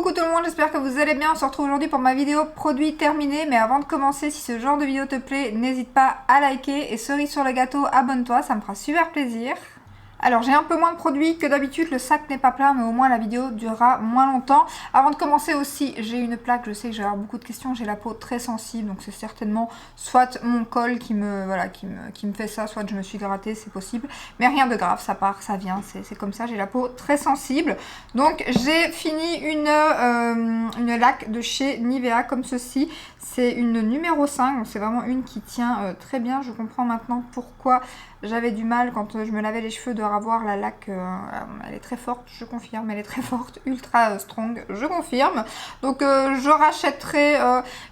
Coucou tout le monde, j'espère que vous allez bien. On se retrouve aujourd'hui pour ma vidéo produit terminé. Mais avant de commencer, si ce genre de vidéo te plaît, n'hésite pas à liker. Et cerise sur le gâteau, abonne-toi, ça me fera super plaisir. Alors j'ai un peu moins de produits que d'habitude, le sac n'est pas plein mais au moins la vidéo durera moins longtemps. Avant de commencer aussi, j'ai une plaque, je sais que j'ai avoir beaucoup de questions, j'ai la peau très sensible donc c'est certainement soit mon col qui me fait ça, soit je me suis grattée, c'est possible. Mais rien de grave, ça part, ça vient, c'est comme ça, j'ai la peau très sensible. Donc j'ai fini une laque de chez Nivea comme ceci. C'est une numéro 5, donc c'est vraiment une qui tient très bien. Je comprends maintenant pourquoi j'avais du mal quand je me lavais les cheveux de revoir la laque. Elle est très forte, je confirme, elle est très forte, ultra strong, je confirme. Donc je rachèterai,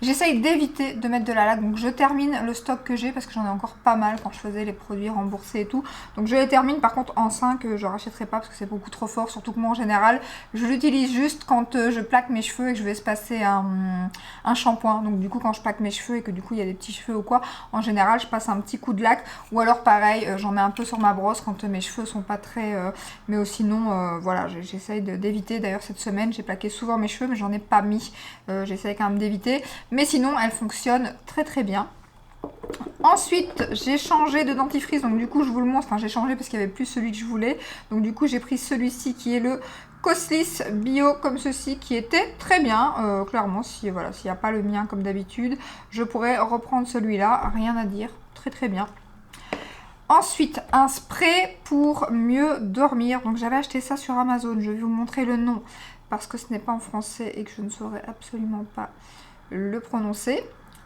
j'essaye d'éviter de mettre de la laque. Donc je termine le stock que j'ai parce que j'en ai encore pas mal quand je faisais les produits remboursés et tout. Donc je les termine, par contre en 5 je rachèterai pas parce que c'est beaucoup trop fort. Surtout que moi en général, je l'utilise juste quand je plaque mes cheveux et que je vais se passer un shampoing. Donc du coup quand je plaque mes cheveux et que du coup il y a des petits cheveux ou quoi, en général je passe un petit coup de laque. Ou alors pareil, j'en mets un peu sur ma brosse quand mes cheveux sont pas très... mais sinon, voilà, j'essaye d'éviter. D'ailleurs cette semaine j'ai plaqué souvent mes cheveux mais j'en ai pas mis. J'essaye quand même d'éviter. Mais sinon elle fonctionne très très bien. Ensuite j'ai changé de dentifrice, donc du coup je vous le montre, enfin j'ai changé parce qu'il n'y avait plus celui que je voulais. Donc du coup j'ai pris celui-ci qui est le Coslis Bio comme ceci, qui était très bien. Clairement, si voilà, s'il n'y a pas le mien comme d'habitude, je pourrais reprendre celui-là, rien à dire, très très bien. Ensuite, un spray pour mieux dormir. Donc j'avais acheté ça sur Amazon, je vais vous montrer le nom parce que ce n'est pas en français et que je ne saurais absolument pas le prononcer.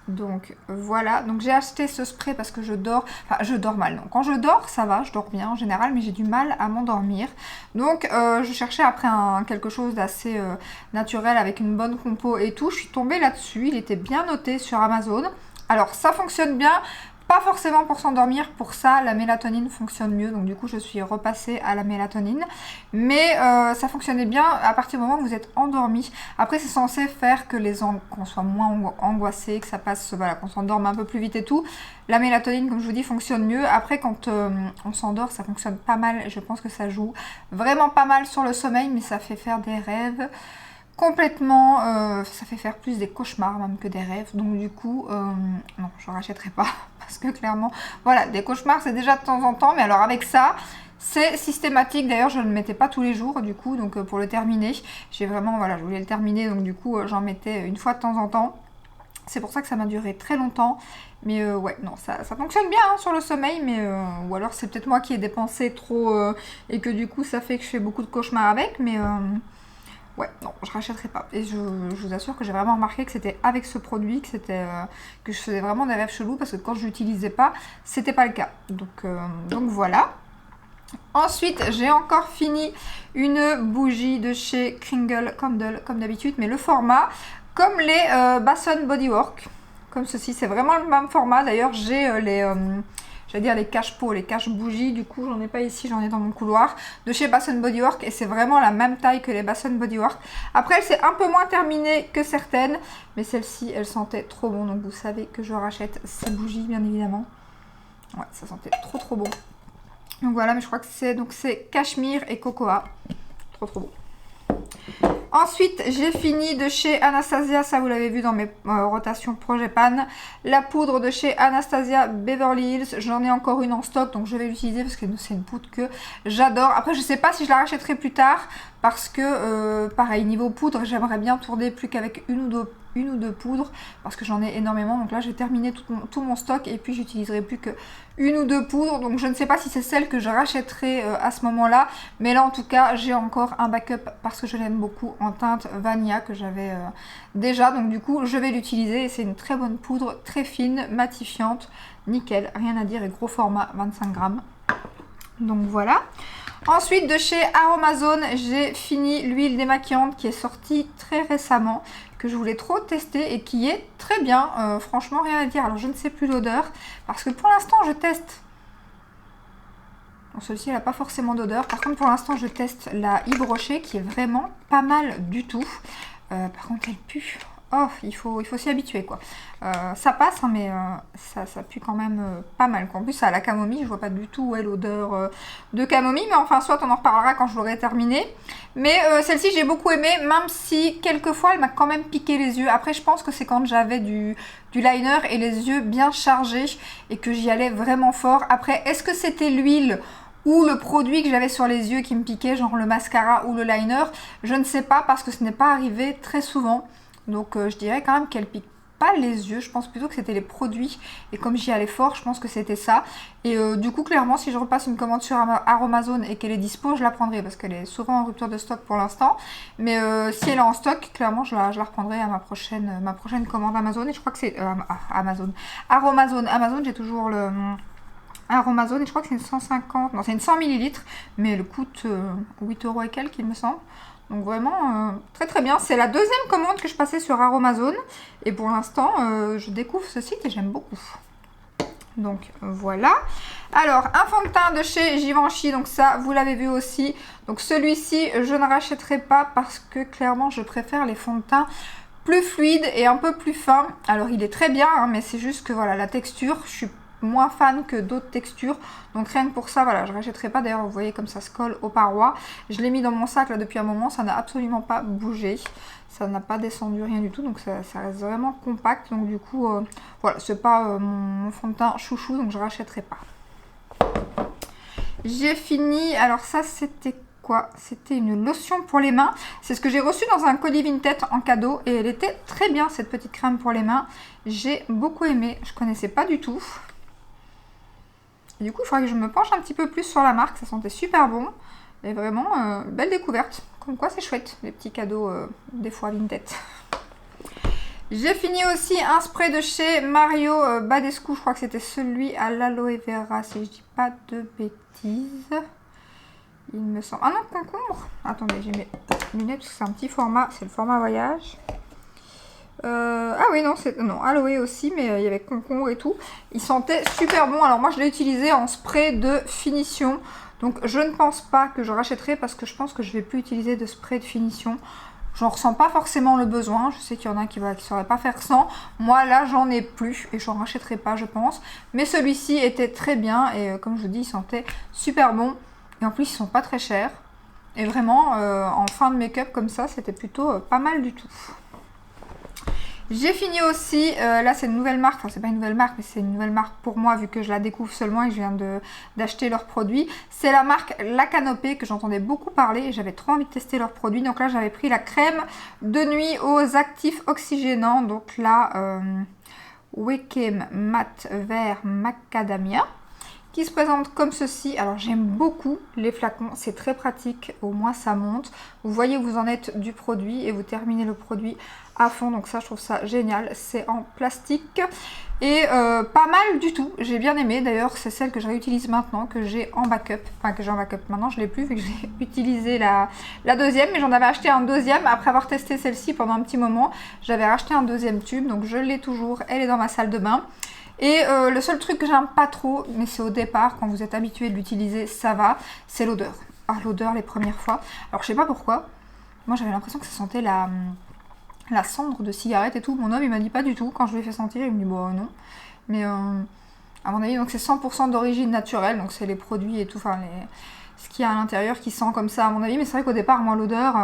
Donc voilà, donc j'ai acheté ce spray parce que je dors, enfin je dors mal, non, quand je dors ça va, je dors bien en général, mais j'ai du mal à m'endormir. Donc je cherchais après quelque chose d'assez naturel avec une bonne compo et tout, je suis tombée là-dessus, il était bien noté sur Amazon. Alors ça fonctionne bien. Pas forcément pour s'endormir, pour ça la mélatonine fonctionne mieux, donc du coup je suis repassée à la mélatonine. Mais ça fonctionnait bien à partir du moment où vous êtes endormi. Après c'est censé faire que qu'on soit moins angoissé, que ça passe, voilà, qu'on s'endorme un peu plus vite et tout. La mélatonine, comme je vous dis, fonctionne mieux. Après quand on s'endort, ça fonctionne pas mal, je pense que ça joue vraiment pas mal sur le sommeil, mais ça fait faire des rêves complètement, ça fait faire plus des cauchemars même que des rêves, donc du coup non, je rachèterai pas parce que clairement voilà, des cauchemars c'est déjà de temps en temps, mais alors avec ça c'est systématique. D'ailleurs je ne le mettais pas tous les jours du coup, donc pour le terminer j'ai vraiment, voilà, je voulais le terminer, donc du coup j'en mettais une fois de temps en temps. C'est pour ça que ça m'a duré très longtemps. Mais ouais, non, ça fonctionne bien hein, sur le sommeil. Mais ou alors c'est peut-être moi qui ai dépensé trop et que du coup ça fait que je fais beaucoup de cauchemars avec. Mais ouais, non, je rachèterai pas. Et je vous assure que j'ai vraiment remarqué que c'était avec ce produit que que je faisais vraiment des rêves chelous, parce que quand je l'utilisais pas, c'était pas le cas. Donc voilà. Ensuite, j'ai encore fini une bougie de chez Kringle Candle, comme d'habitude, mais le format comme les Bath & Body Works, comme ceci. C'est vraiment le même format. D'ailleurs, j'ai j'allais dire les cache-pots, les cache-bougies, du coup j'en ai pas ici, j'en ai dans mon couloir, de chez Bath & Body Works, et c'est vraiment la même taille que les Bath & Body Works. Après, elle c'est un peu moins terminée que certaines, mais celle-ci, elle sentait trop bon, donc vous savez que je rachète ces bougies, bien évidemment. Ouais, ça sentait trop trop bon. Donc voilà, mais je crois que c'est cachemire et cocoa. Trop trop bon. Ensuite, j'ai fini de chez Anastasia, ça vous l'avez vu dans mes rotations Projet Pan, la poudre de chez Anastasia Beverly Hills. J'en ai encore une en stock, donc je vais l'utiliser parce que c'est une poudre que j'adore. Après, je sais pas si je la rachèterai plus tard parce que, pareil, niveau poudre, j'aimerais bien tourner plus qu'avec une ou deux poudres parce que j'en ai énormément. Donc là, j'ai terminé tout mon stock et puis j'utiliserai plus que une ou deux poudres. Donc je ne sais pas si c'est celle que je rachèterai à ce moment-là. Mais là, en tout cas, j'ai encore un backup parce que je l'aime beaucoup en teinte Vanilla que j'avais déjà. Donc du coup, je vais l'utiliser et c'est une très bonne poudre, très fine, matifiante, nickel, rien à dire, et gros format, 25 grammes. Donc voilà. Ensuite, de chez Aromazone, j'ai fini l'huile démaquillante qui est sortie très récemment, que je voulais trop tester et qui est très bien. Franchement, rien à dire. Alors, je ne sais plus l'odeur parce que pour l'instant, je teste. Bon, celle-ci, elle n'a pas forcément d'odeur. Par contre, pour l'instant, je teste la Yves Rocher qui est vraiment pas mal du tout. Par contre, elle pue. oh, il faut s'y habituer quoi. Ça passe, hein, mais ça pue quand même pas mal. En plus, ça a la camomille, je vois pas du tout où est l'odeur de camomille, mais enfin, soit on en reparlera quand je l'aurai terminé. Mais celle-ci, j'ai beaucoup aimé, même si quelquefois, elle m'a quand même piqué les yeux. Après, je pense que c'est quand j'avais du liner et les yeux bien chargés et que j'y allais vraiment fort. Après, est-ce que c'était l'huile ou le produit que j'avais sur les yeux qui me piquait, genre le mascara ou le liner? Je ne sais pas, parce que ce n'est pas arrivé très souvent. Donc je dirais quand même qu'elle pique pas les yeux, je pense plutôt que c'était les produits, et comme j'y allais fort, je pense que c'était ça. Et du coup, clairement, si je repasse une commande sur Aromazone et qu'elle est dispo, je la prendrai, parce qu'elle est souvent en rupture de stock pour l'instant. Mais si elle est en stock, clairement, je la reprendrai à ma prochaine commande Amazon. Et je crois que c'est Aromazone. Amazon, j'ai toujours le Aromazone, et je crois que c'est une 150, non, c'est une 100 ml, mais elle coûte 8 € et quelques, il me semble. Donc vraiment très très bien. C'est la deuxième commande que je passais sur Aromazone. Et pour l'instant, je découvre ce site et j'aime beaucoup. Donc voilà. Alors, un fond de teint de chez Givenchy. Donc ça, vous l'avez vu aussi. Donc celui-ci, je ne rachèterai pas parce que clairement, je préfère les fonds de teint plus fluides et un peu plus fins. Alors, il est très bien, hein, mais c'est juste que voilà, la texture, je suis moins fan que d'autres textures, donc rien que pour ça, voilà, je ne rachèterai pas. D'ailleurs, vous voyez comme ça se colle aux parois. Je l'ai mis dans mon sac là depuis un moment, ça n'a absolument pas bougé, ça n'a pas descendu, rien du tout, donc ça reste vraiment compact. Donc du coup, voilà, c'est pas mon fond de teint chouchou, donc je rachèterai pas. J'ai fini, alors ça c'était quoi? C'était une lotion pour les mains. C'est ce que j'ai reçu dans un colis Vinted en cadeau et elle était très bien, cette petite crème pour les mains. J'ai beaucoup aimé, je connaissais pas du tout. Et du coup, il faudrait que je me penche un petit peu plus sur la marque. Ça sentait super bon. Et vraiment, belle découverte. Comme quoi, c'est chouette, les petits cadeaux, des fois Vinted. J'ai fini aussi un spray de chez Mario Badescu. Je crois que c'était celui à l'aloe vera, si je dis pas de bêtises. Il me semble... Ah non, concombre. Attendez, j'ai mes lunettes parce que c'est un petit format. C'est le format voyage. Ah oui, non, c'est non, aloe aussi, mais il y avait concombre et tout. Il sentait super bon. Alors moi, je l'ai utilisé en spray de finition. Donc je ne pense pas que je rachèterai parce que je pense que je vais plus utiliser de spray de finition. J'en ressens pas forcément le besoin. Je sais qu'il y en a qui ne sauraient pas faire sans. Moi, là, j'en ai plus et j'en rachèterai pas, je pense. Mais celui-ci était très bien et comme je vous dis, il sentait super bon. Et en plus, ils sont pas très chers. Et vraiment, en fin de make-up comme ça, c'était plutôt pas mal du tout. J'ai fini aussi, là c'est une nouvelle marque, enfin c'est pas une nouvelle marque, mais c'est une nouvelle marque pour moi vu que je la découvre seulement et que je viens d'acheter leurs produits. C'est la marque La Canopée que j'entendais beaucoup parler et j'avais trop envie de tester leurs produits. Donc là j'avais pris la crème de nuit aux actifs oxygénants, donc là Wickham Matte Vert Macadamia, qui se présente comme ceci. Alors j'aime beaucoup les flacons, c'est très pratique, au moins ça monte. Vous voyez où vous en êtes du produit et vous terminez le produit à fond, donc ça je trouve ça génial. C'est en plastique et pas mal du tout, j'ai bien aimé. D'ailleurs c'est celle que je réutilise maintenant, que j'ai en backup, enfin que j'ai en backup, maintenant je l'ai plus vu que j'ai utilisé la deuxième, mais j'en avais acheté un deuxième après avoir testé celle-ci pendant un petit moment. J'avais racheté un deuxième tube, donc je l'ai toujours, elle est dans ma salle de bain. Et le seul truc que j'aime pas trop, mais c'est au départ, quand vous êtes habitué de l'utiliser, ça va, c'est l'odeur. Ah, l'odeur les premières fois. Alors je sais pas pourquoi, moi j'avais l'impression que ça sentait la cendre de cigarette et tout. Mon homme il m'a dit pas du tout. Quand je lui ai fait sentir, il me dit bon non. Mais à mon avis, donc c'est 100% d'origine naturelle, donc c'est les produits et tout, enfin ce qu'il y a à l'intérieur qui sent comme ça à mon avis. Mais c'est vrai qu'au départ, moi l'odeur,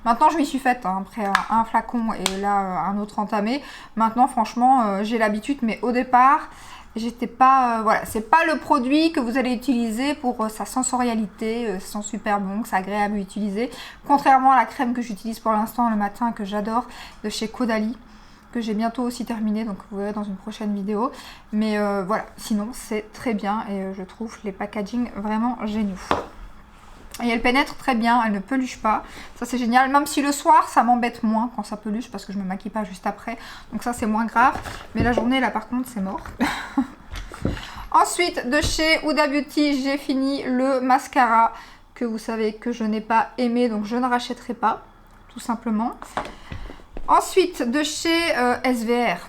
maintenant je m'y suis faite, hein, après un flacon et là un autre entamé. Maintenant franchement j'ai l'habitude, mais au départ j'étais pas, voilà, c'est pas le produit que vous allez utiliser pour sa sensorialité, ça sent super bon, c'est agréable à utiliser. Contrairement à la crème que j'utilise pour l'instant le matin, que j'adore, de chez Caudalie, que j'ai bientôt aussi terminé, donc vous verrez dans une prochaine vidéo. Mais voilà, sinon c'est très bien et je trouve les packaging vraiment géniaux. Et elle pénètre très bien, elle ne peluche pas, ça c'est génial, même si le soir ça m'embête moins quand ça peluche parce que je me maquille pas juste après, donc ça c'est moins grave, mais la journée là par contre c'est mort. Ensuite de chez Huda Beauty, j'ai fini le mascara que vous savez que je n'ai pas aimé, donc je ne rachèterai pas, tout simplement. Ensuite de chez SVR,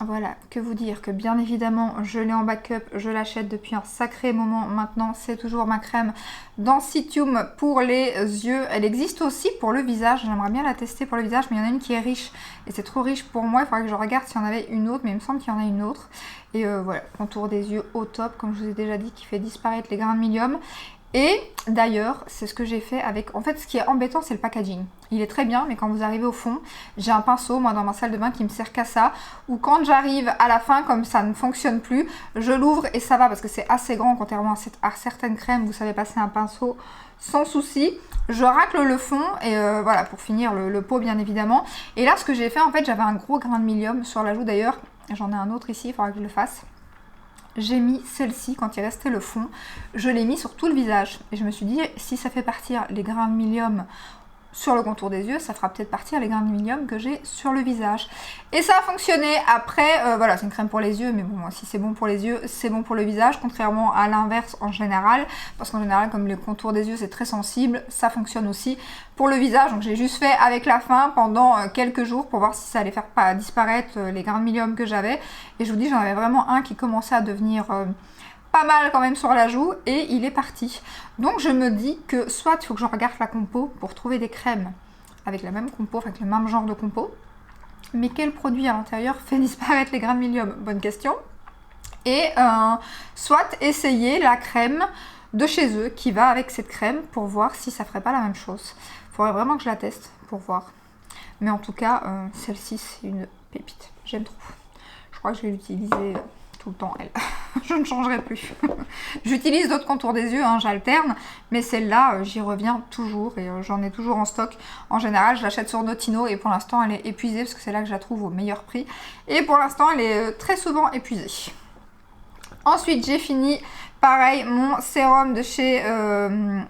Voilà, que vous dire que bien évidemment je l'ai en backup, je l'achète depuis un sacré moment maintenant, c'est toujours ma crème Densitium pour les yeux. Elle existe aussi pour le visage, j'aimerais bien la tester pour le visage, mais il y en a une qui est riche et c'est trop riche pour moi, il faudrait que je regarde s'il y en avait une autre, mais il me semble qu'il y en a une autre. Et voilà, contour des yeux au top, comme je vous ai déjà dit, qui fait disparaître les grains de milium. Et d'ailleurs, c'est ce que j'ai fait avec... En fait, ce qui est embêtant, c'est le packaging. Il est très bien, mais quand vous arrivez au fond, j'ai un pinceau, moi, dans ma salle de bain, qui me sert qu'à ça. Ou quand j'arrive à la fin, comme ça ne fonctionne plus, je l'ouvre et ça va, parce que c'est assez grand, contrairement à certaines crèmes, vous savez passer un pinceau sans souci. Je racle le fond, et voilà, pour finir le pot, bien évidemment. Et là, ce que j'ai fait, en fait, j'avais un gros grain de milium sur la joue, d'ailleurs. J'en ai un autre ici, il faudra que je le fasse. J'ai mis celle-ci quand il restait le fond, je l'ai mis sur tout le visage et je me suis dit si ça fait partir les grains de milium sur le contour des yeux, ça fera peut-être partir les grains de milium que j'ai sur le visage. Et ça a fonctionné. Après, voilà, c'est une crème pour les yeux, mais bon, si c'est bon pour les yeux, c'est bon pour le visage, contrairement à l'inverse en général, parce qu'en général, comme le contour des yeux, c'est très sensible, ça fonctionne aussi pour le visage. Donc j'ai juste fait avec la fin pendant quelques jours pour voir si ça allait faire pas disparaître les grains de milium que j'avais. Et je vous dis, j'en avais vraiment un qui commençait à devenir... pas mal quand même sur la joue et il est parti. Donc je me dis que soit il faut que je regarde la compo pour trouver des crèmes avec la même compo, enfin avec le même genre de compo, mais quel produit à l'intérieur fait disparaître les grains de milium? Bonne question. Et soit essayer la crème de chez eux qui va avec cette crème pour voir si ça ferait pas la même chose. Il faudrait vraiment que je la teste pour voir. Mais en tout cas, celle-ci c'est une pépite. J'aime trop. Je crois que je vais l'utiliser... tout le temps, elle. Je ne changerai plus. J'utilise d'autres contours des yeux, hein, j'alterne, mais celle-là, j'y reviens toujours et j'en ai toujours en stock. En général, je l'achète sur Notino et pour l'instant, elle est épuisée parce que c'est là que je la trouve au meilleur prix. Et pour l'instant, elle est très souvent épuisée. Ensuite, j'ai fini, pareil, mon sérum de chez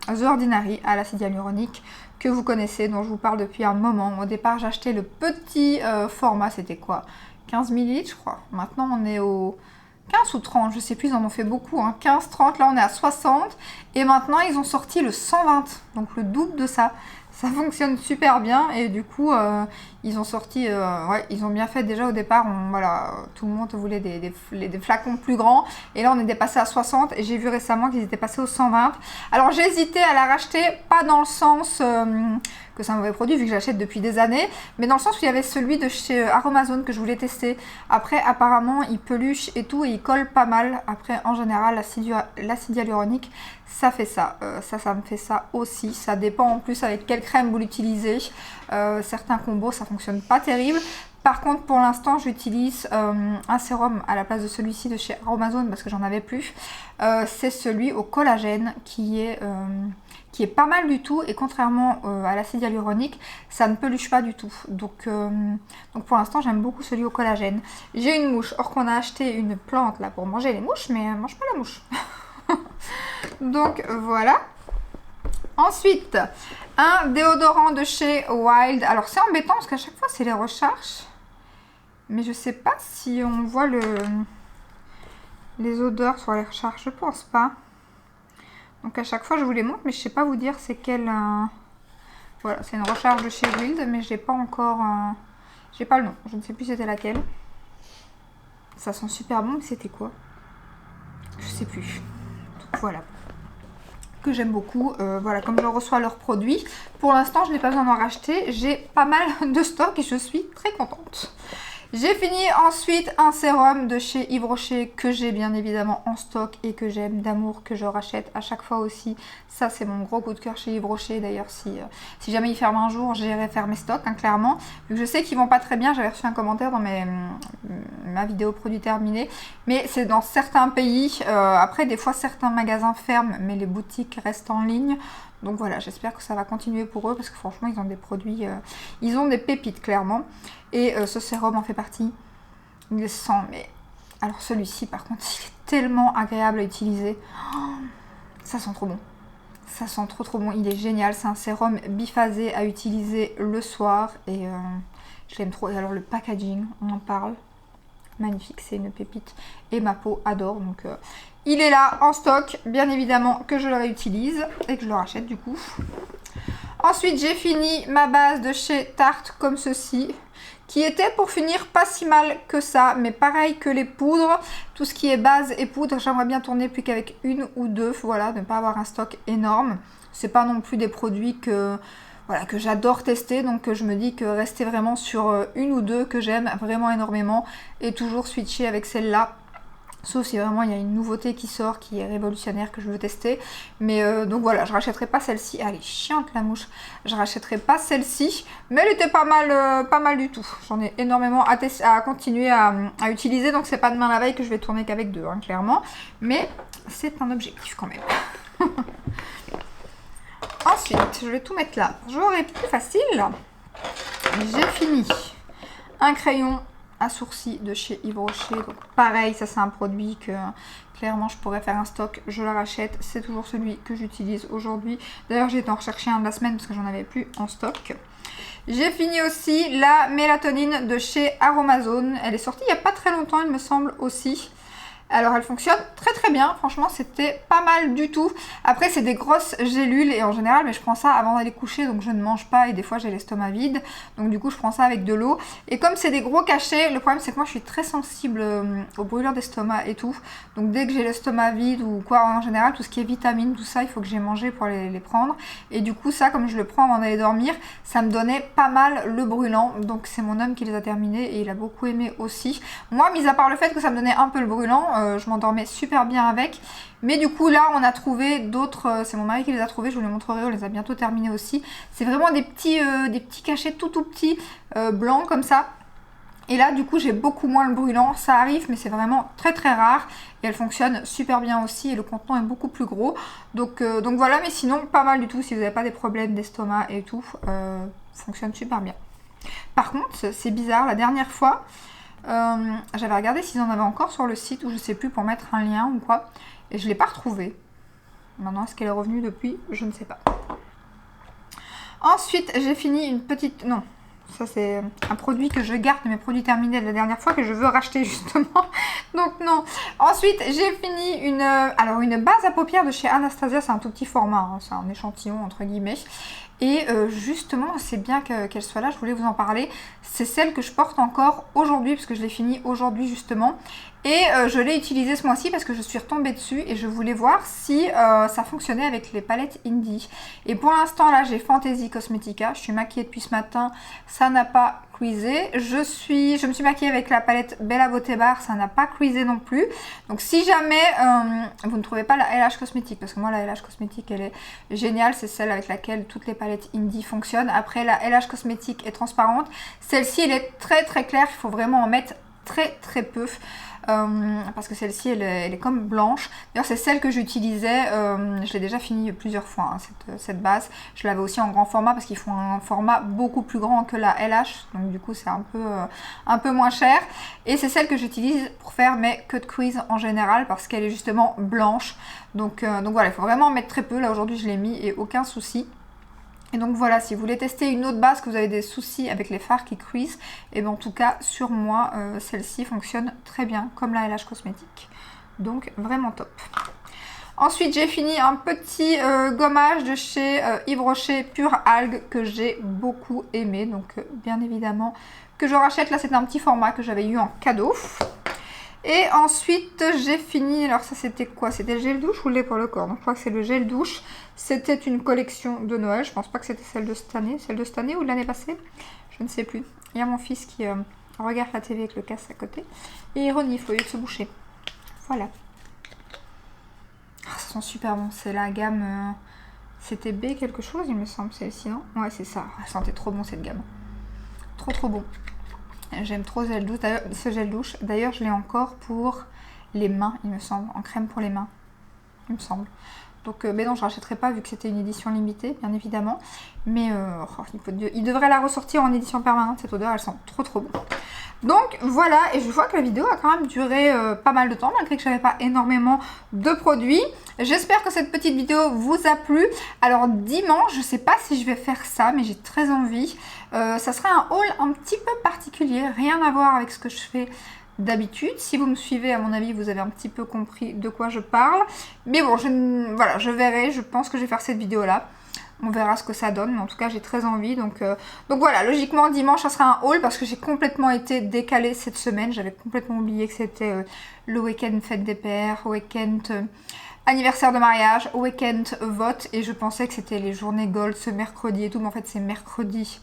The Ordinary à l'acide hyaluronique que vous connaissez, dont je vous parle depuis un moment. Au départ, j'ai acheté le petit format, c'était quoi, 15 ml, je crois. Maintenant, on est au 15 ou 30, je sais plus, ils en ont fait beaucoup, hein. 15, 30, là on est à 60. Et maintenant, ils ont sorti le 120, donc le double de ça. Ça fonctionne super bien et du coup, ils ont sorti, ouais, ils ont bien fait déjà au départ, voilà, tout le monde voulait des flacons plus grands. Et là, on est dépassé à 60 et j'ai vu récemment qu'ils étaient passés au 120. Alors, j'ai hésité à la racheter, pas dans le sens... que c'est un mauvais produit vu que j'achète depuis des années, mais dans le sens où il y avait celui de chez Aromazone que je voulais tester. Après apparemment il peluche et tout et il colle pas mal. Après en général l'acide hyaluronique ça fait ça, ça me fait ça aussi. Ça dépend en plus avec quelle crème vous l'utilisez. Certains combos ça fonctionne pas terrible. Par contre, pour l'instant, j'utilise un sérum à la place de celui-ci de chez Aromazone parce que j'en avais plus. C'est celui au collagène qui est pas mal du tout et contrairement à l'acide hyaluronique, ça ne peluche pas du tout. Donc pour l'instant, j'aime beaucoup celui au collagène. J'ai une mouche, or qu'on a acheté une plante là pour manger les mouches, mais elle mange pas la mouche. Donc voilà. Ensuite, un déodorant de chez Wild. Alors c'est embêtant parce qu'à chaque fois, c'est les recharges. Mais je sais pas si on voit les odeurs sur les recharges, je pense pas. Donc à chaque fois je vous les montre, mais je sais pas vous dire c'est quelle... Voilà, c'est une recharge de chez Wild, mais j'ai pas encore... J'ai pas le nom, je ne sais plus c'était laquelle. Ça sent super bon, mais c'était quoi? Je sais plus. Donc voilà. Que j'aime beaucoup. Voilà, comme je reçois leurs produits, pour l'instant je n'ai pas besoin d'en racheter. J'ai pas mal de stock et je suis très contente. J'ai fini ensuite un sérum de chez Yves Rocher que j'ai bien évidemment en stock et que j'aime d'amour, que je rachète à chaque fois aussi. Ça c'est mon gros coup de cœur chez Yves Rocher. D'ailleurs si jamais ils ferment un jour, j'irai faire mes stocks, hein, clairement. Vu que je sais qu'ils vont pas très bien, j'avais reçu un commentaire dans ma vidéo produit terminé. Mais c'est dans certains pays. Après des fois certains magasins ferment mais les boutiques restent en ligne. Donc voilà, j'espère que ça va continuer pour eux parce que franchement, ils ont des produits, ils ont des pépites clairement. Et ce sérum en fait partie. Il sent, mais... Alors celui-ci par contre, il est tellement agréable à utiliser. Oh, ça sent trop bon. Ça sent trop bon, il est génial. C'est un sérum biphasé à utiliser le soir et je l'aime trop. Et alors le packaging, on en parle. Magnifique, c'est une pépite et ma peau adore. Donc il est là en stock, bien évidemment que je le réutilise et que je le rachète du coup. Ensuite j'ai fini ma base de chez Tarte comme ceci, qui était pour finir pas si mal que ça, mais pareil que les poudres, tout ce qui est base et poudre, j'aimerais bien tourner plus qu'avec une ou deux, voilà, de ne pas avoir un stock énorme. C'est pas non plus des produits que, voilà, que j'adore tester, donc je me dis que rester vraiment sur une ou deux que j'aime vraiment énormément et toujours switcher avec celle-là. Sauf si vraiment il y a une nouveauté qui sort, qui est révolutionnaire, que je veux tester. Mais donc voilà, je rachèterai pas celle-ci. Elle est chiante la mouche. Je rachèterai pas celle-ci. Mais elle était pas mal du tout. J'en ai énormément à continuer à utiliser. Donc c'est pas demain la veille que je vais tourner qu'avec deux, hein, clairement. Mais c'est un objectif quand même. Ensuite, je vais tout mettre là. J'aurai plus facile. J'ai fini un crayon à sourcils de chez Yves Rocher. Donc pareil, ça c'est un produit que clairement je pourrais faire un stock, je la rachète. C'est toujours celui que j'utilise aujourd'hui. D'ailleurs j'ai été en rechercher un de la semaine parce que j'en avais plus en stock. J'ai fini aussi la mélatonine de chez Aromazone. Elle est sortie il n'y a pas très longtemps il me semble aussi. Alors elle fonctionne très très bien, franchement c'était pas mal du tout. Après c'est des grosses gélules et en général mais je prends ça avant d'aller coucher, donc je ne mange pas et des fois j'ai l'estomac vide. Donc du coup je prends ça avec de l'eau. Et comme c'est des gros cachets, le problème c'est que moi je suis très sensible aux brûlures d'estomac et tout. Donc dès que j'ai l'estomac vide ou quoi, en général tout ce qui est vitamines, tout ça, il faut que j'ai mangé pour les prendre. Et du coup ça, comme je le prends avant d'aller dormir, ça me donnait pas mal le brûlant. Donc c'est mon homme qui les a terminés et il a beaucoup aimé aussi. Moi, mis à part le fait que ça me donnait un peu le brûlant, je m'endormais super bien avec. Mais du coup là on a trouvé d'autres, c'est mon mari qui les a trouvés, je vous les montrerai, on les a bientôt terminés aussi. C'est vraiment des petits cachets tout petits, blancs comme ça. Et là du coup j'ai beaucoup moins le brûlant, ça arrive mais c'est vraiment très très rare. Et elle fonctionne super bien aussi et le contenant est beaucoup plus gros. Donc voilà, mais sinon pas mal du tout si vous n'avez pas des problèmes d'estomac et tout, fonctionne super bien. Par contre c'est bizarre, la dernière fois j'avais regardé s'ils en avaient encore sur le site ou je sais plus pour mettre un lien ou quoi et je l'ai pas retrouvée. Maintenant est-ce qu'elle est revenue depuis? Je ne sais pas. Ensuite j'ai fini une petite... Non, ça c'est un produit que je garde de mes produits terminés de la dernière fois que je veux racheter justement. Donc non. Ensuite j'ai fini une base à paupières de chez Anastasia, c'est un tout petit format, hein, c'est un échantillon entre guillemets. Et justement, c'est bien qu'elle soit là, je voulais vous en parler. C'est celle que je porte encore aujourd'hui, parce que je l'ai fini aujourd'hui justement. Et je l'ai utilisée ce mois-ci parce que je suis retombée dessus et je voulais voir si ça fonctionnait avec les palettes Indie. Et pour l'instant, là, j'ai Fantasy Cosmetica. Je suis maquillée depuis ce matin, ça n'a pas creasé. Je me suis maquillée avec la palette Bella Beauté Bar, ça n'a pas creasé non plus. Donc si jamais vous ne trouvez pas la LH Cosmétique, parce que moi la LH Cosmétique elle est géniale, c'est celle avec laquelle toutes les palettes Indie fonctionnent. Après la LH Cosmétique est transparente, celle-ci elle est très très claire, il faut vraiment en mettre très très peu. Parce que celle-ci elle est comme blanche. D'ailleurs c'est celle que j'utilisais, je l'ai déjà fini plusieurs fois hein, cette base. Je l'avais aussi en grand format parce qu'ils font un format beaucoup plus grand que la LH, donc du coup c'est un peu moins cher. Et c'est celle que j'utilise pour faire mes cut crease en général parce qu'elle est justement blanche. Donc voilà, il faut vraiment en mettre très peu. Là aujourd'hui je l'ai mis et aucun souci. Et donc voilà, si vous voulez tester une autre base, que vous avez des soucis avec les fards qui crease, et bien en tout cas sur moi, celle-ci fonctionne très bien comme la LH Cosmétique. Donc vraiment top. Ensuite j'ai fini un petit gommage de chez Yves Rocher Pure Algue que j'ai beaucoup aimé. Donc bien évidemment que je rachète. Là c'était un petit format que j'avais eu en cadeau. Et ensuite j'ai fini, alors ça c'était quoi? C'était le gel douche ou le lait pour le corps? Donc je crois que c'est le gel douche. C'était une collection de Noël, je pense pas que c'était celle de cette année. Celle de cette année ou de l'année passée? Je ne sais plus. Il y a mon fils qui regarde la télé avec le casque à côté. Et il renifle au lieu de se boucher. Voilà. Ah, ça sent super bon, c'est la gamme... C'était B quelque chose il me semble, celle-ci non? Ouais c'est ça, elle sentait trop bon cette gamme. Trop trop bon. J'aime trop ce gel douche. D'ailleurs, je l'ai encore pour les mains, il me semble. En crème pour les mains, il me semble. Donc, mais non, je ne rachèterai pas vu que c'était une édition limitée, bien évidemment. Mais il devrait la ressortir en édition permanente. Cette odeur, elle sent trop trop bon. Donc voilà, et je vois que la vidéo a quand même duré pas mal de temps, malgré que je n'avais pas énormément de produits. J'espère que cette petite vidéo vous a plu. Alors dimanche, je ne sais pas si je vais faire ça, mais j'ai très envie. Ça sera un haul un petit peu particulier, rien à voir avec ce que je fais d'habitude. Si vous me suivez, à mon avis, vous avez un petit peu compris de quoi je parle. Mais bon, voilà, je verrai, je pense que je vais faire cette vidéo-là. On verra ce que ça donne, mais en tout cas j'ai très envie. Donc voilà, logiquement dimanche ça sera un haul parce que j'ai complètement été décalée cette semaine. J'avais complètement oublié que c'était le week-end fête des pères, week-end anniversaire de mariage, week-end vote. Et je pensais que c'était les journées gold ce mercredi et tout, mais en fait c'est mercredi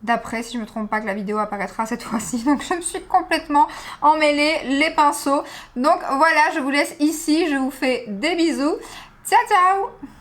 d'après, si je ne me trompe pas, que la vidéo apparaîtra cette fois-ci. Donc je me suis complètement emmêlée les pinceaux. Donc voilà, je vous laisse ici, je vous fais des bisous. Ciao ciao!